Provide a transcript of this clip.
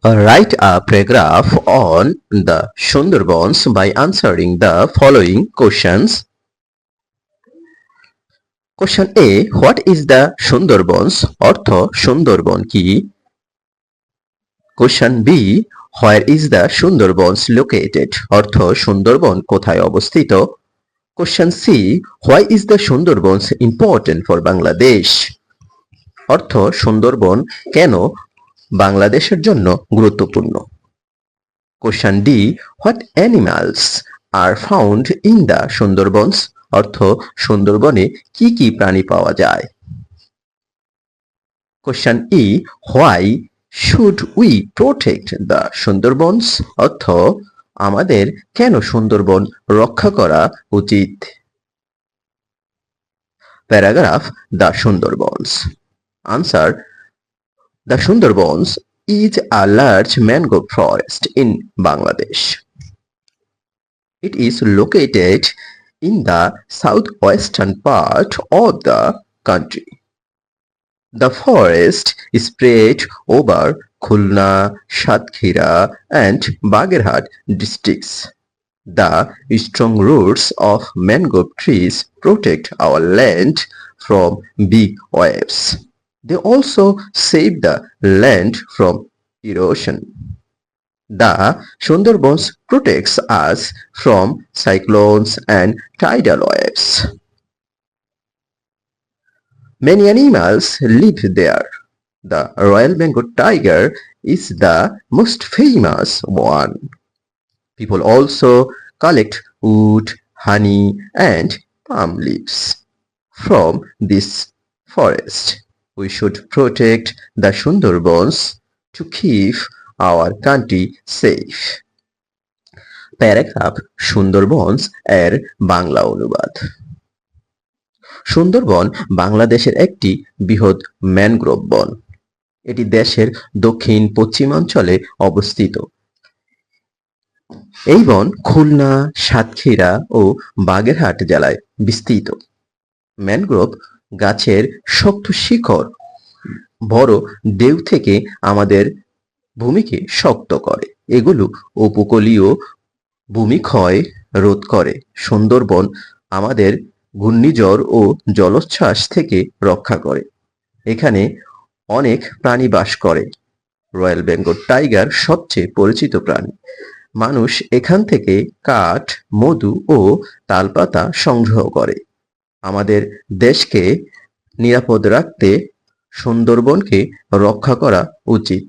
Write a paragraph on the Sundarbans by answering the following questions. Question A. What is the Sundarbans? অর্থ সুন্দরবন কি? Question B. Where is the Sundarbans located? অর্থ সুন্দরবন কোথায় অবস্থিত? Question C. Why is the Sundarbans important for Bangladesh? অর্থ সুন্দরবন কেন বাংলাদেশের জন্য গুরুত্বপূর্ণ? Question D. What animals are found in the Sundarbans? অর্থ সুন্দরবনে কি কি প্রাণী পাওয়া যায়? Question E. Why should we protect the Sundarbans? অর্থ আমাদের কেন সুন্দরবন রক্ষা করা উচিত? Paragraph The Sundarbans. Answer. The Sundarbans is a large mangrove forest in Bangladesh. It is located in the southwestern part of the country. The forest is spread over Khulna, Satkhira and Bagerhat districts. The strong roots of mangrove trees protect our land from big waves. They also save the land from erosion. The Sundarbans protects us from cyclones and tidal waves. Many animals live there. The Royal Bengal tiger is the most famous one. People also collect wood, honey, and palm leaves from this forest. We should protect the Sundarbans to keep our country safe. Paragraph Sundarbans এর বাংলা অনুবাদ। সুন্দরবন বাংলাদেশের একটি বৃহৎ mangrove বন। এটি দেশের দক্ষিণ পশ্চিমাঞ্চলে অবস্থিত। এই বন খুলনা, সাতক্ষীরা ও বাগেরহাট জেলায় বিস্তৃত। ম্যানগ্রোভ গাছের শক্ত শিকড় বড় ঢেউ থেকে আমাদের ভূমিকে শক্ত করে। এগুলো উপকূলীয় ভূমিক্ষয় রোধ করে। সুন্দরবন আমাদের ঘূর্ণিঝড় ও জলোচ্ছ্বাস থেকে রক্ষা করে। এখানে অনেক প্রাণী বাস করে। রয়্যাল বেঙ্গল টাইগার সবচেয়ে পরিচিত প্রাণী। মানুষ এখান থেকে কাঠ, মধু ও তালপাতা সংগ্রহ করে। আমাদের দেশকে নিরাপদ রাখতে সুন্দরবনকে রক্ষা করা উচিত।